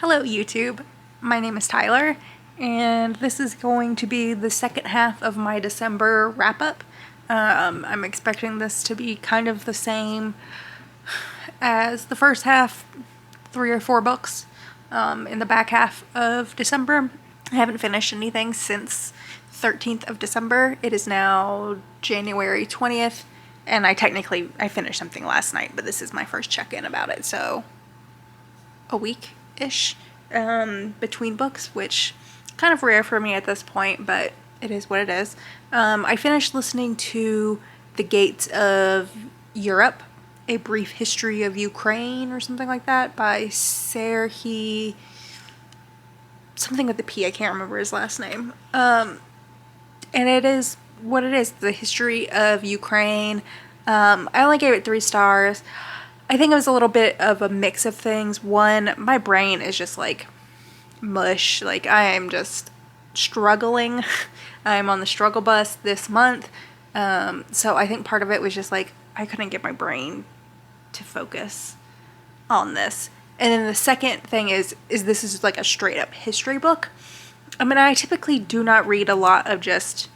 Hello YouTube, my name is Tyler, and this is going to be the second half of my December wrap-up. I'm expecting this to be kind of the same as the first half, 3 or 4 books in the back half of December. I haven't finished anything since 13th of December. It is now January 20th, and I finished something last night, but this is my first check-in about it, so a week-ish between books, which kind of rare for me at this point, but it is what it is. I finished listening to The Gates of Europe, A Brief History of Ukraine, or something like that, by Serhiy, something with the P, I can't remember his last name. And it is what it is, the history of Ukraine. I only gave it 3 stars. I think it was a little bit of a mix of things. One, my brain is just like mush. Like, I am just struggling. I'm on the struggle bus this month. So I think part of it was just like, I couldn't get my brain to focus on this. And then the second thing is this is like a straight up history book. I mean, I typically do not read a lot of just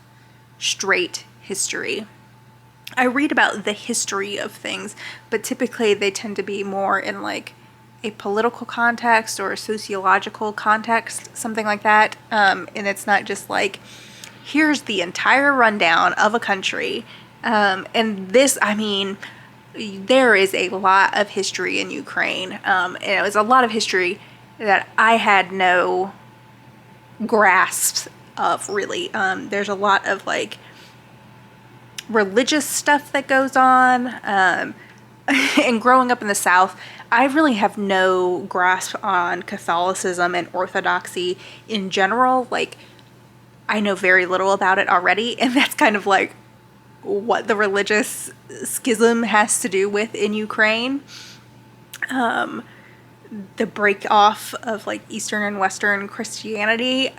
straight history. I read about the history of things, but typically they tend to be more in like a political context or a sociological context, something like that. And it's not just like, here's the entire rundown of a country. And this, I mean, there is a lot of history in Ukraine. And it was a lot of history that I had no grasp of, really. There's a lot of like religious stuff that goes on, and growing up in the South, I really have no grasp on Catholicism and Orthodoxy in general. Like, I know very little about it already, and that's kind of like what the religious schism has to do with in Ukraine. The break off of like Eastern and Western Christianity.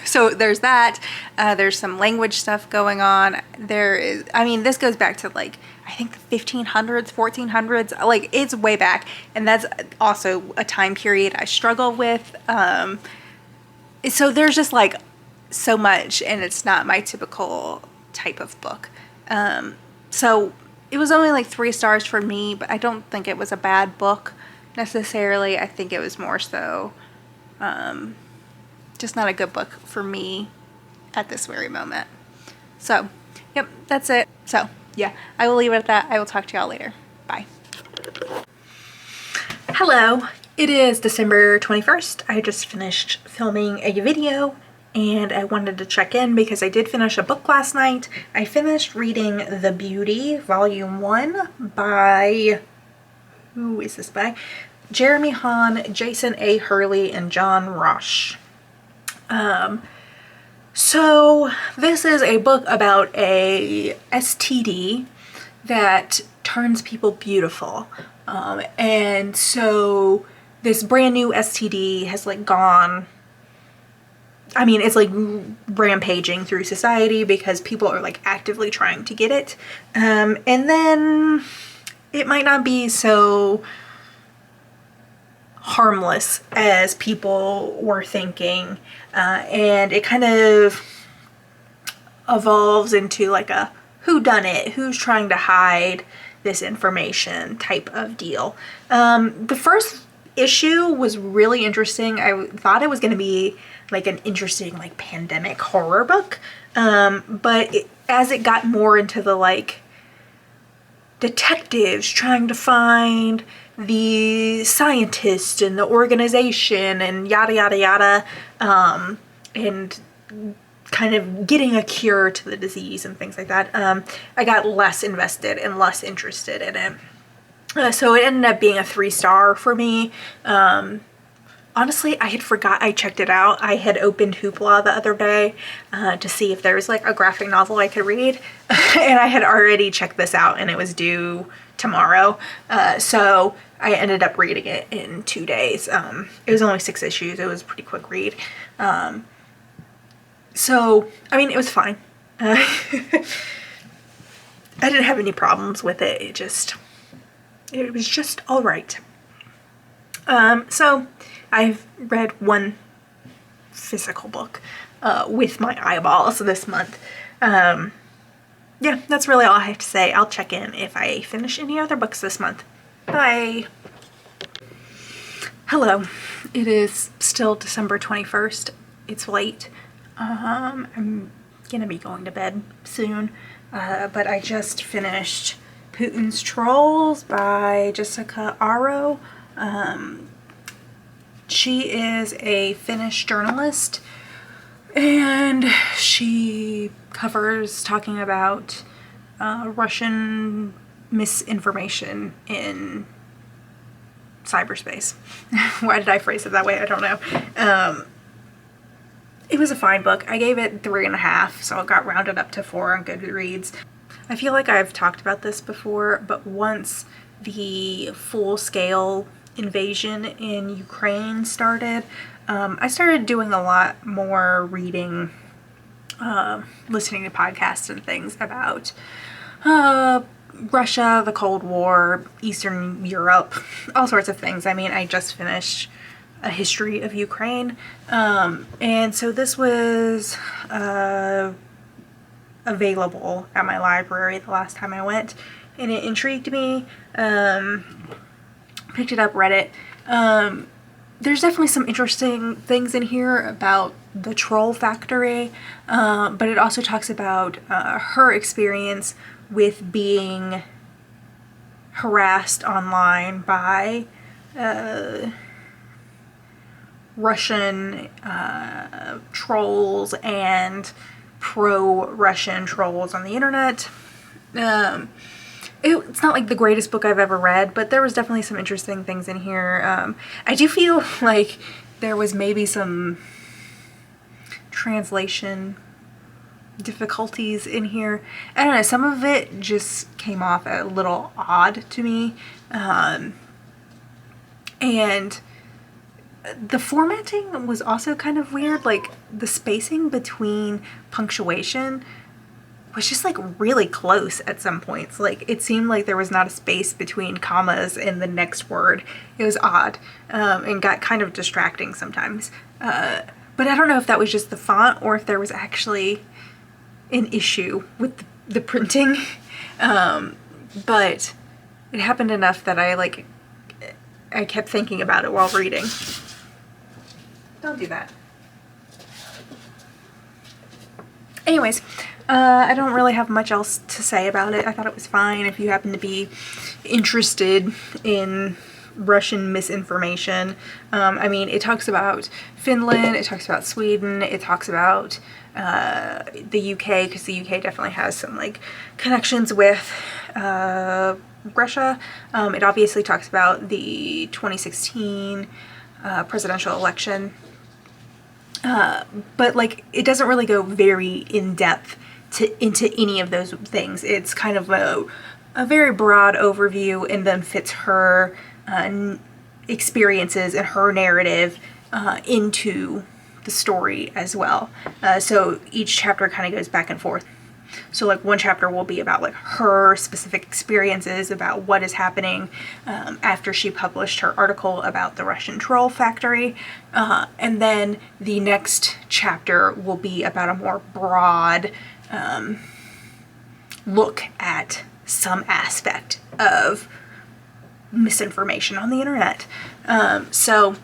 So there's that. There's some language stuff going on. There is, I mean, this goes back to like, I think the 1500s, 1400s, like it's way back. And that's also a time period I struggle with. So there's just like so much, and it's not my typical type of book. So it was only like 3 stars for me, but I don't think it was a bad book necessarily. I think it was more so, just not a good book for me at this very moment. So, yep, that's it. So, yeah, I will leave it at that. I will talk to y'all later. Bye. Hello, it is December 21st. I just finished filming a video and I wanted to check in because I did finish a book last night. I finished reading The Beauty, Volume 1 by, who is this by? Jeremy Hahn, Jason A. Hurley, and John Roche. So this is a book about a STD that turns people beautiful. And so this brand new STD has like gone, I mean, it's like rampaging through society because people are like actively trying to get it. And then it might not be so harmless as people were thinking, and it kind of evolves into like a whodunit, who's trying to hide this information type of deal. The first issue was really interesting. I thought it was going to be like an interesting like pandemic horror book, but as it got more into the like detectives trying to find the scientist and the organization and yada yada yada, and kind of getting a cure to the disease and things like that, I got less invested and less interested in it. So it ended up being a 3-star for me. Honestly, I had forgot I checked it out. I had opened Hoopla the other day to see if there was like a graphic novel I could read, and I had already checked this out and it was due tomorrow. So I ended up reading it in 2 days. It was only 6 issues. It was a pretty quick read. So, I mean, it was fine. I didn't have any problems with it. It was just all right. So I've read one physical book with my eyeballs this month. Yeah, that's really all I have to say. I'll check in if I finish any other books this month. Bye! Hello. It is still December 21st. It's late. I'm gonna be going to bed soon, but I just finished Putin's Trolls by Jessica Aro. She is a Finnish journalist, and she covers talking about Russian misinformation in cyberspace. Why did I phrase it that way? I don't know. It was a fine book. I gave it 3.5, so it got rounded up to 4 on Goodreads. I feel like I've talked about this before, but once the full-scale invasion in Ukraine started, I started doing a lot more reading, listening to podcasts and things about Russia, the Cold War, Eastern Europe, all sorts of things. I mean, I just finished a history of Ukraine, and so this was available at my library the last time I went, and it intrigued me. Picked it up, read it. There's definitely some interesting things in here about the troll factory, but it also talks about her experience with being harassed online by Russian trolls and pro-Russian trolls on the internet. It's not like the greatest book I've ever read, but there was definitely some interesting things in here. I do feel like there was maybe some translation difficulties in here. I don't know, some of it just came off a little odd to me. And the formatting was also kind of weird. Like, the spacing between punctuation was just like really close at some points. Like, it seemed like there was not a space between commas and the next word. It was odd, and got kind of distracting sometimes. But I don't know if that was just the font or if there was actually an issue with the printing. But it happened enough that I kept thinking about it while reading. Don't do that. Anyways, I don't really have much else to say about it. I thought it was fine. If you happen to be interested in Russian misinformation, I mean, it talks about Finland, it talks about Sweden, it talks about the UK, because the UK definitely has some like connections with Russia. It obviously talks about the 2016 presidential election, but like it doesn't really go very in depth into any of those things. It's kind of a very broad overview, and then fits her experiences and her narrative into the story as well. So each chapter kind of goes back and forth. So like one chapter will be about like her specific experiences about what is happening after she published her article about the Russian troll factory, and then the next chapter will be about a more broad look at some aspect of misinformation on the internet. So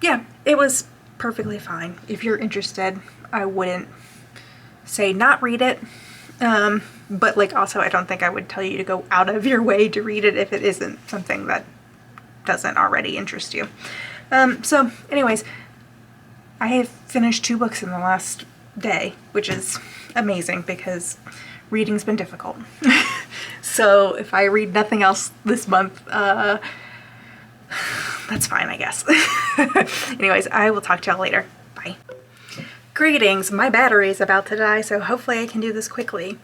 yeah, it was perfectly fine. If you're interested, I wouldn't say not read it. But like also I don't think I would tell you to go out of your way to read it if it isn't something that doesn't already interest you. So anyways, I have finished 2 books in the last day, which is amazing because reading's been difficult. So if I read nothing else this month, that's fine, I guess. Anyways, I will talk to y'all later. Bye. Greetings, my battery is about to die, so hopefully I can do this quickly.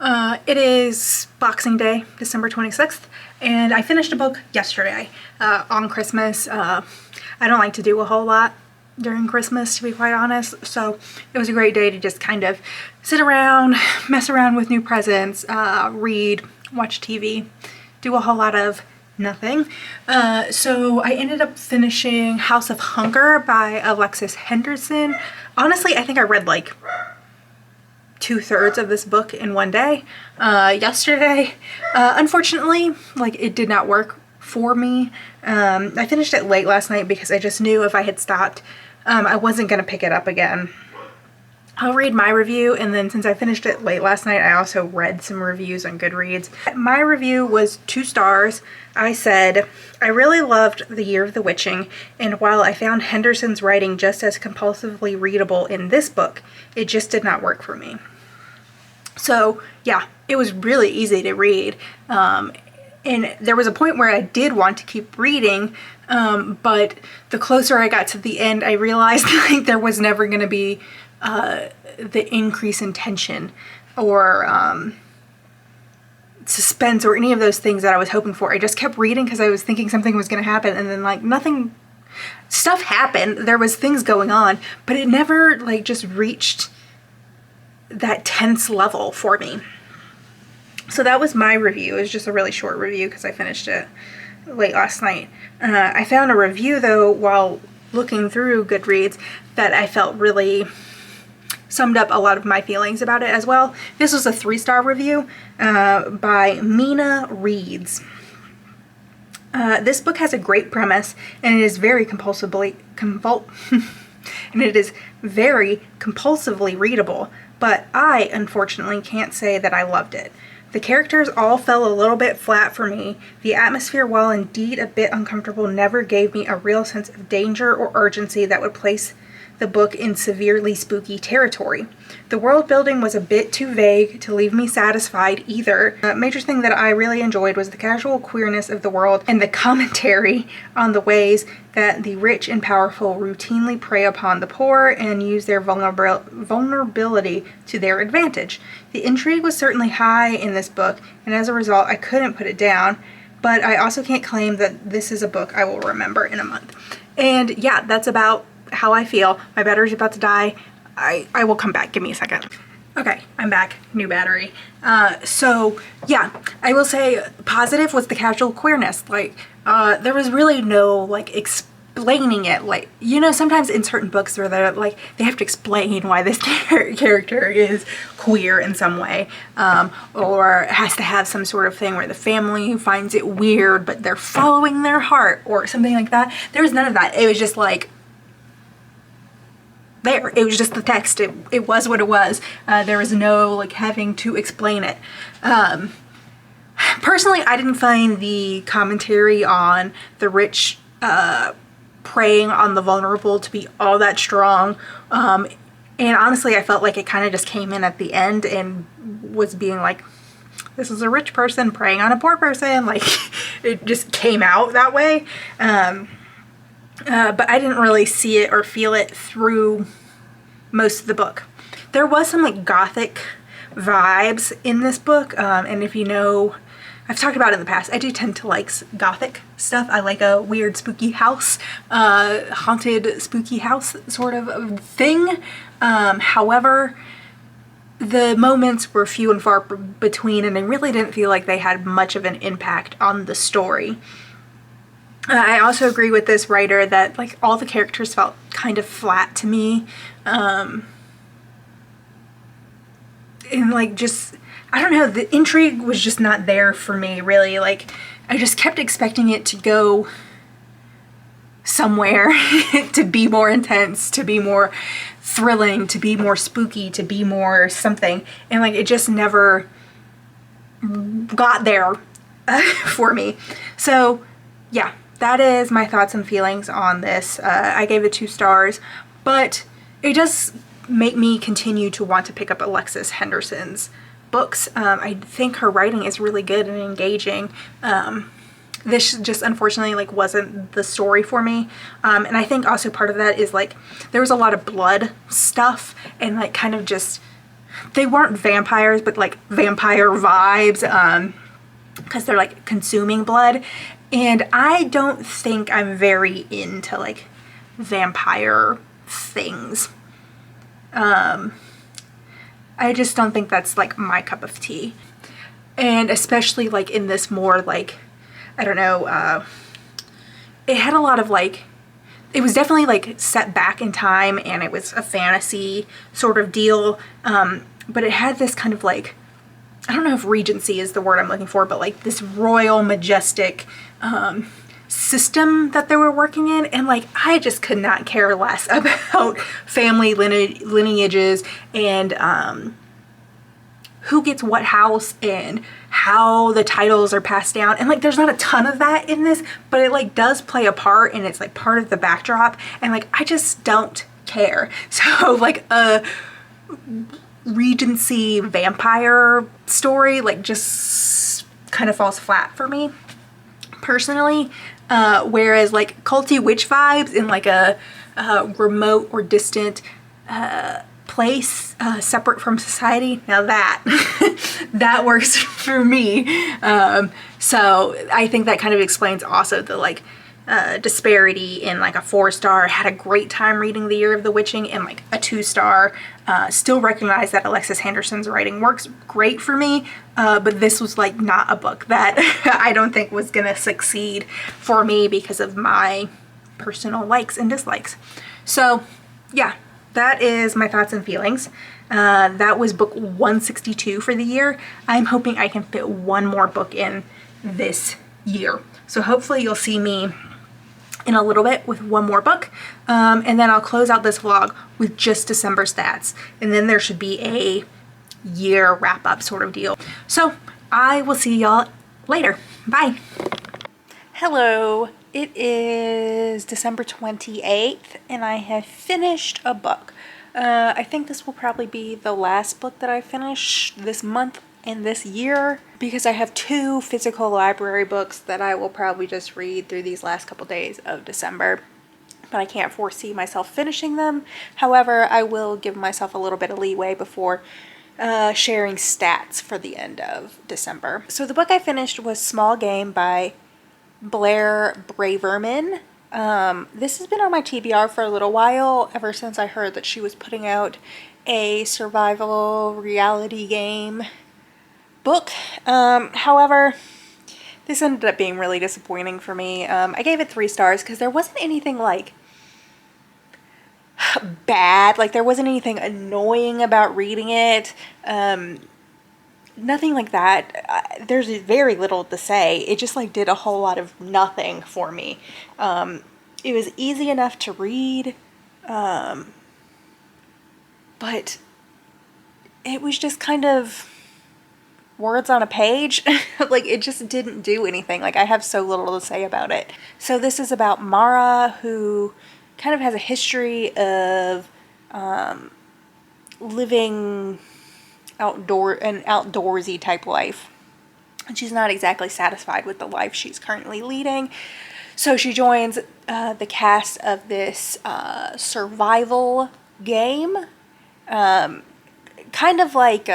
It is Boxing Day, December 26th, and I finished a book yesterday on Christmas. I don't like to do a whole lot during Christmas, to be quite honest, so it was a great day to just kind of sit around, mess around with new presents, read, watch TV, do a whole lot of Nothing. So I ended up finishing House of Hunger by Alexis Henderson. Honestly, I think I read like 2/3 of this book in one day yesterday. Unfortunately, like it did not work for me. I finished it late last night because I just knew if I had stopped, I wasn't going to pick it up again. I'll read my review, and then since I finished it late last night, I also read some reviews on Goodreads. My review was 2 stars. I said, I really loved The Year of the Witching, and while I found Henderson's writing just as compulsively readable in this book, it just did not work for me. So yeah, it was really easy to read. And there was a point where I did want to keep reading, but the closer I got to the end, I realized like there was never going to be the increase in tension or suspense or any of those things that I was hoping for. I just kept reading because I was thinking something was going to happen, and then like stuff happened. There was things going on, but it never like just reached that tense level for me. So that was my review. It was just a really short review because I finished it late last night. I found a review though while looking through Goodreads that I felt really summed up a lot of my feelings about it as well. This was a 3-star review by Mina Reads. This book has a great premise, and it is very compulsively readable, but I unfortunately can't say that I loved it. The characters all fell a little bit flat for me. The atmosphere, while indeed a bit uncomfortable, never gave me a real sense of danger or urgency that would place the book in severely spooky territory. The world building was a bit too vague to leave me satisfied either. A major thing that I really enjoyed was the casual queerness of the world and the commentary on the ways that the rich and powerful routinely prey upon the poor and use their vulnerability to their advantage. The intrigue was certainly high in this book, and as a result I couldn't put it down, but I also can't claim that this is a book I will remember in a month. And yeah, that's about how I feel. My battery's about to die. I will come back. Give me a second. Okay, I'm back. New battery. So yeah, I will say positive was the casual queerness. Like, there was really no like explaining it. Like, you know, sometimes in certain books where they're like, they have to explain why this character is queer in some way, or has to have some sort of thing where the family finds it weird, but they're following their heart or something like that. There was none of that. It was just like, there. It was just the text. It was what it was. There was no like having to explain it. Personally, I didn't find the commentary on the rich preying on the vulnerable to be all that strong. And honestly, I felt like it kind of just came in at the end and was being like, this is a rich person preying on a poor person. Like, it just came out that way. But I didn't really see it or feel it through most of the book. There was some like gothic vibes in this book, and if you know, I've talked about it in the past, I do tend to like gothic stuff. I like a weird spooky house, haunted spooky house sort of thing. However, the moments were few and far between, and I really didn't feel like they had much of an impact on the story. I also agree with this writer that like all the characters felt kind of flat to me. And like just, I don't know, the intrigue was just not there for me really. Like I just kept expecting it to go somewhere, to be more intense, to be more thrilling, to be more spooky, to be more something. And like it just never got there for me. So yeah. That is my thoughts and feelings on this. I gave it 2 stars, but it does make me continue to want to pick up Alexis Henderson's books. I think her writing is really good and engaging. This just unfortunately like wasn't the story for me. And I think also part of that is like there was a lot of blood stuff and like kind of just, they weren't vampires, but like vampire vibes, because they're like consuming blood. And I don't think I'm very into like vampire things. I just don't think that's like my cup of tea. And especially like in this more like I don't know, it had a lot of like, it was definitely like set back in time, and it was a fantasy sort of deal, but it had this kind of like, I don't know if Regency is the word I'm looking for, but like this royal, majestic system that they were working in. And like, I just could not care less about family lineages and who gets what house and how the titles are passed down. And like, there's not a ton of that in this, but it like does play a part, and it's like part of the backdrop. And like, I just don't care. So like a Regency vampire story like just kind of falls flat for me personally. Whereas like culty witch vibes in like a remote or distant place separate from society, now that that works for me. So I think that kind of explains also the like disparity in like a 4-star. Had a great time reading The Year of the Witching, and like a 2-star. Still recognize that Alexis Henderson's writing works great for me, but this was like not a book that I don't think was gonna succeed for me because of my personal likes and dislikes. So yeah, that is my thoughts and feelings. That was book 162 for the year. I'm hoping I can fit one more book in this year. So hopefully you'll see me in a little bit with one more book, and then I'll close out this vlog with just December stats, and then there should be a year wrap-up sort of deal. So I will see y'all later. Bye. Hello, it is December 28th, and I have finished a book. I think this will probably be the last book that I finish this month and this year, because I have 2 physical library books that I will probably just read through these last couple days of December, but I can't foresee myself finishing them. However, I will give myself a little bit of leeway before sharing stats for the end of December. So the book I finished was Small Game by Blair Braverman. This has been on my TBR for a little while, ever since I heard that she was putting out a survival reality game book. However, this ended up being really disappointing for me. I gave it 3 stars because there wasn't anything like bad, like there wasn't anything annoying about reading it. Nothing like that. There's very little to say. It just like did a whole lot of nothing for me. It was easy enough to read, but it was just kind of words on a page. Like it just didn't do anything. Like I have so little to say about it. So this is about Mara, who kind of has a history of living an outdoorsy type life, and she's not exactly satisfied with the life she's currently leading. So she joins the cast of this survival game, kind of like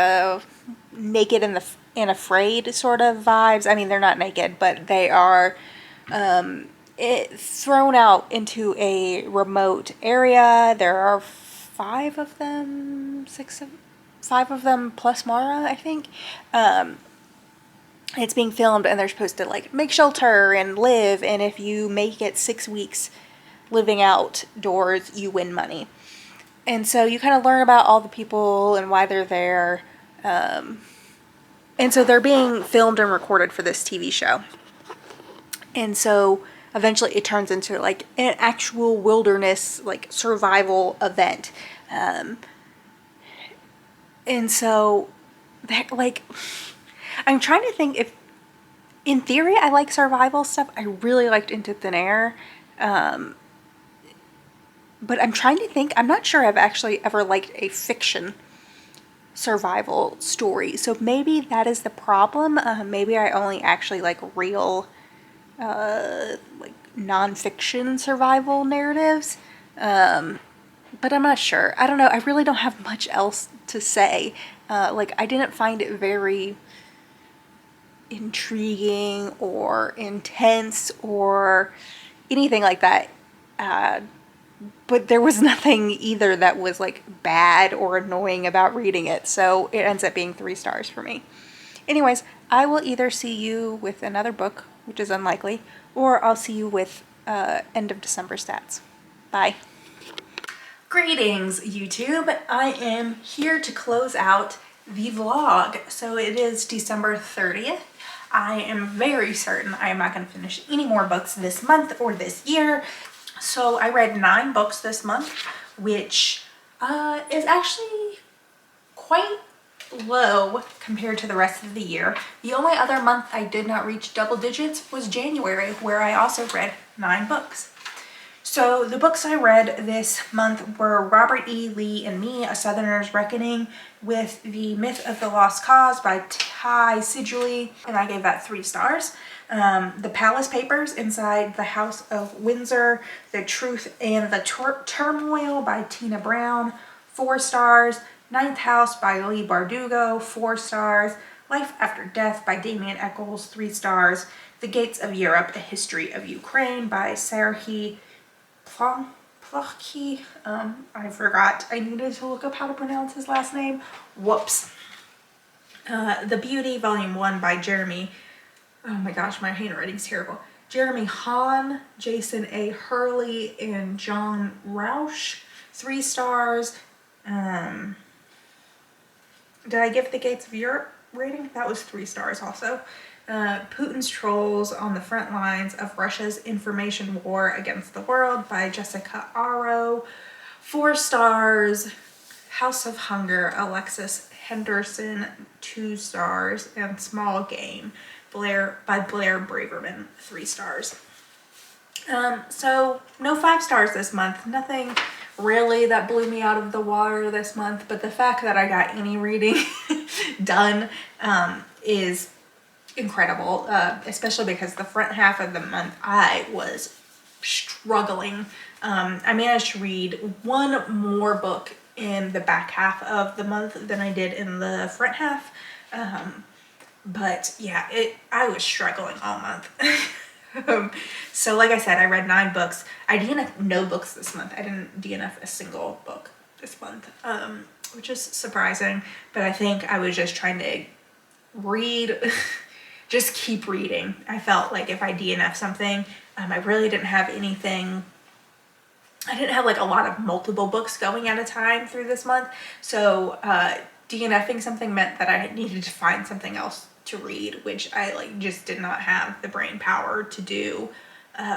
Naked and Afraid sort of vibes. I mean, they're not naked, but they are thrown out into a remote area. There are 5 of them, 5 of them plus Mara, I think. It's being filmed, and they're supposed to like make shelter and live, and if you make it 6 weeks living outdoors, you win money. And so you kind of learn about all the people and why they're there. And so they're being filmed and recorded for this TV show. And so eventually it turns into like an actual wilderness, like survival event. And so that, like, I'm trying to think if, in theory, I like survival stuff. I really liked Into Thin Air. But I'm trying to think. I'm not sure I've actually ever liked a fiction survival story. So maybe that is the problem. Maybe I only actually like real, like nonfiction survival narratives. But I'm not sure. I don't know. I really don't have much else to say. Like, I didn't find it very intriguing or intense or anything like that. But there was nothing either that was like bad or annoying about reading it. So it ends up being 3 stars for me. Anyways, I will either see you with another book which is unlikely, or I'll see you with end of December stats. Bye. Greetings, YouTube. I am here to close out the vlog. So it is December 30th. I am very certain I am not going to finish any more books this month or this year. So I read 9 books this month, which is actually quite low compared to the rest of the year. The only other month I did not reach double digits was January, where I also read 9 books. So the books I read this month were Robert E. Lee and Me, A Southerner's Reckoning, with The Myth of the Lost Cause by Ty Sidgley, and I gave that 3 stars. The Palace Papers, Inside the House of Windsor, The Truth and the Turmoil by Tina Brown, 4 stars. Ninth House by Lee Bardugo, 4 stars. Life After Death by Damien Eccles, 3 stars. The Gates of Europe, A History of Ukraine by Serhiy Plokhy. I forgot. I needed to look up how to pronounce his last name. Whoops. The Beauty, Volume 1 by Jeremy. Oh my gosh, my handwriting's terrible. Jeremy Hahn, Jason A. Hurley, and John Rausch, 3 stars. Did I give The Gates of Europe rating? That was 3 stars also. Putin's Trolls on the Front Lines of Russia's Information War Against the World by Jessica Aro, 4 stars. House of Hunger, Alexis Henderson, 2 stars. And Small Game by Blair Braverman, 3 stars. So no 5 stars this month. Nothing really that blew me out of the water this month, but the fact that I got any reading done is incredible, especially because the front half of the month I was struggling. I managed to read 1 more book in the back half of the month than I did in the front half, but yeah, I was struggling all month. So like I said, I read 9 books. I DNF no books this month. I didn't DNF a single book this month, which is surprising, but I think I was just trying to read, just keep reading. I felt like if I DNF something, I really didn't have anything. I didn't have like a lot of multiple books going at a time through this month. So DNFing something meant that I needed to find something else to read, which I like just did not have the brain power to do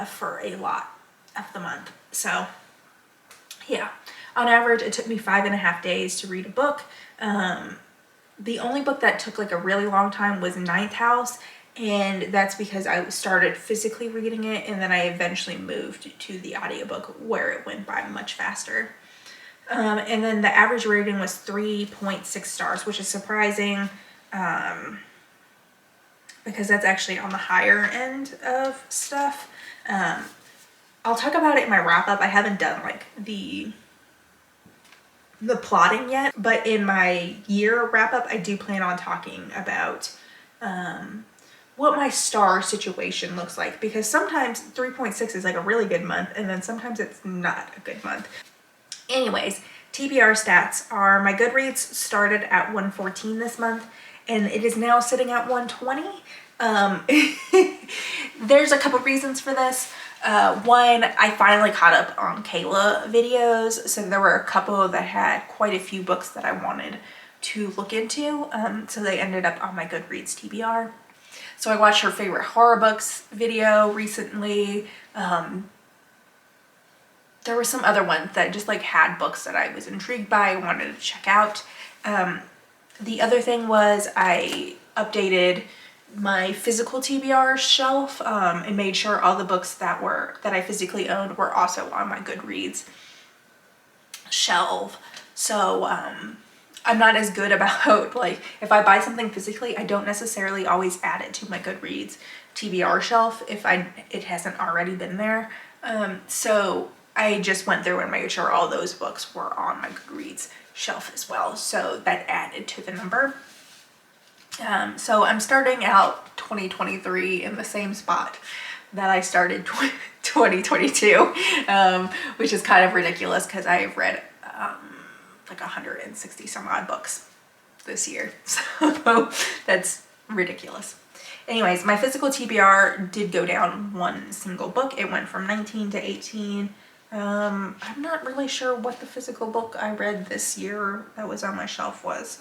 for a lot of the month. So yeah, on average it took me 5.5 days to read a book. The only book that took like a really long time was Ninth House, and that's because I started physically reading it and then I eventually moved to the audiobook where it went by much faster. And then the average rating was 3.6 stars, which is surprising, because that's actually on the higher end of stuff. I'll talk about it in my wrap up. I haven't done like the plotting yet, but in my year wrap up, I do plan on talking about what my star situation looks like, because sometimes 3.6 is like a really good month and then sometimes it's not a good month. Anyways, TBR stats are my Goodreads started at 114 this month and it is now sitting at 120. There's a couple reasons for this. One, I finally caught up on Kayla videos, so there were a couple that had quite a few books that I wanted to look into, so they ended up on my Goodreads TBR. So I watched her favorite horror books video recently. There were some other ones that just like had books that I was intrigued by, I wanted to check out. The other thing was I updated my physical TBR shelf and made sure all the books that I physically owned were also on my Goodreads shelf. So I'm not as good about, like, if I buy something physically, I don't necessarily always add it to my Goodreads TBR shelf if it hasn't already been there. So I just went through and made sure all those books were on my Goodreads shelf as well. So that added to the number. So I'm starting out 2023 in the same spot that I started 2022, which is kind of ridiculous because I've read like 160 some odd books this year. So that's ridiculous. anyways, my physical TBR did go down one single book. It went from 19 to 18. I'm not really sure what the physical book I read this year that was on my shelf was.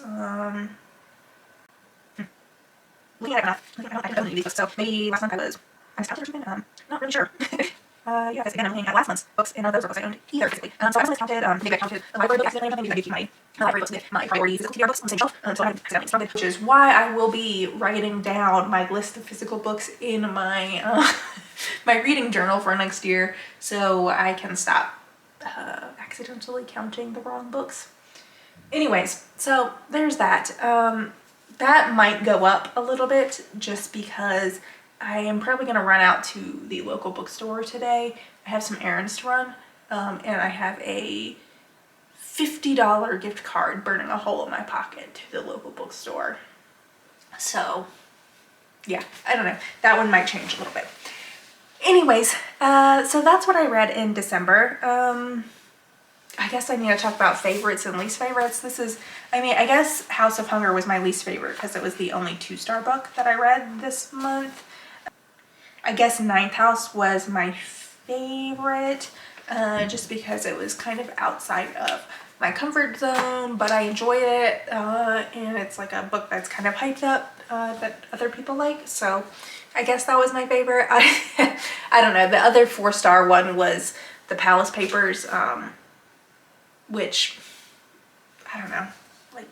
Looking at it, I don't know these books, so maybe last month I was out or something. Not really sure. Yeah, because again, I'm looking at last month's books, and none of those were books I owned either physically. So I accidentally counted, maybe I counted the library book accidentally or something, because I did keep my library books with my priority physical TBR books on the same shelf, so I accidentally discounted, which is why I will be writing down my list of physical books in my my reading journal for next year, so I can stop accidentally counting the wrong books. Anyways, so there's that. That might go up a little bit just because I am probably going to run out to the local bookstore today. I have some errands to run, and I have a $50 gift card burning a hole in my pocket to the local bookstore. So yeah, I don't know. That one might change a little bit. Anyways, so that's what I read in December. I guess I need to talk about favorites and least favorites. I guess House of Hunger was my least favorite because it was the only 2-star book that I read this month. I guess Ninth House was my favorite, just because it was kind of outside of my comfort zone, but I enjoyed it, and it's like a book that's kind of hyped up, that other people like, so I guess that was my favorite. I don't know, the other 4-star one was The Palace Papers, which, I don't know, like,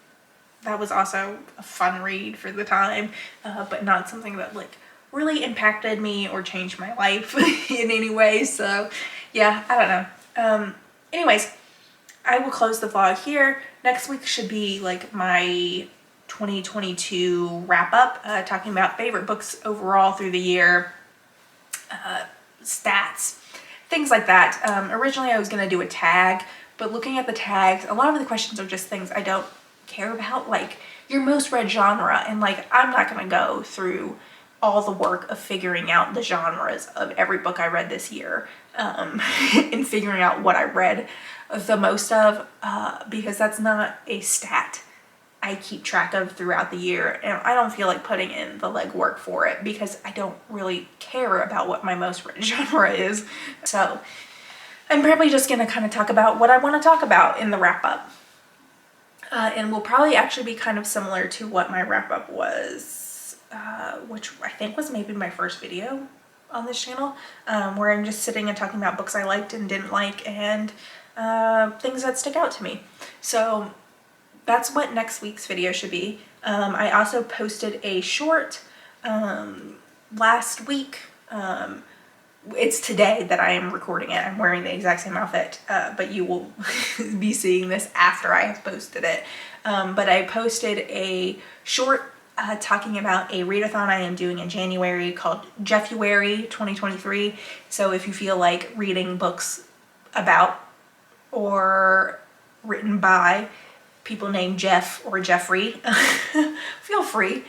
that was also a fun read for the time, but not something that, like, really impacted me or changed my life in any way, so, yeah, I don't know. Anyways, I will close the vlog here. Next week should be, like, my 2022 wrap-up, talking about favorite books overall through the year, stats, things like that. Originally I was going to do a tag, but looking at the tags, a lot of the questions are just things I don't care about, like your most read genre, and like I'm not going to go through all the work of figuring out the genres of every book I read this year, and figuring out what I read the most of, because that's not a stat I keep track of throughout the year, and I don't feel like putting in the legwork for it because I don't really care about what my most read genre is. So I'm probably just going to kind of talk about what I want to talk about in the wrap-up. And will probably actually be kind of similar to what my wrap-up was, which I think was maybe my first video on this channel, where I'm just sitting and talking about books I liked and didn't like, and things that stick out to me. So that's what next week's video should be. I also posted a short last week. It's today that I am recording it. I'm wearing the exact same outfit, but you will be seeing this after I have posted it. But I posted a short talking about a readathon I am doing in January called Jeffuary 2023. So if you feel like reading books about or written by people named Jeff or Jeffrey, feel free.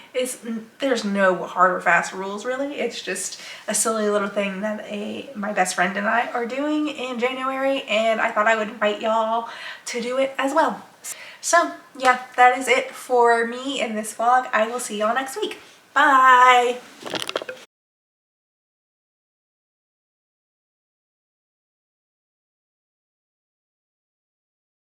There's no hard or fast rules really. It's just a silly little thing that my best friend and I are doing in January, and I thought I would invite y'all to do it as well. So yeah, that is it for me in this vlog. I will see y'all next week. Bye!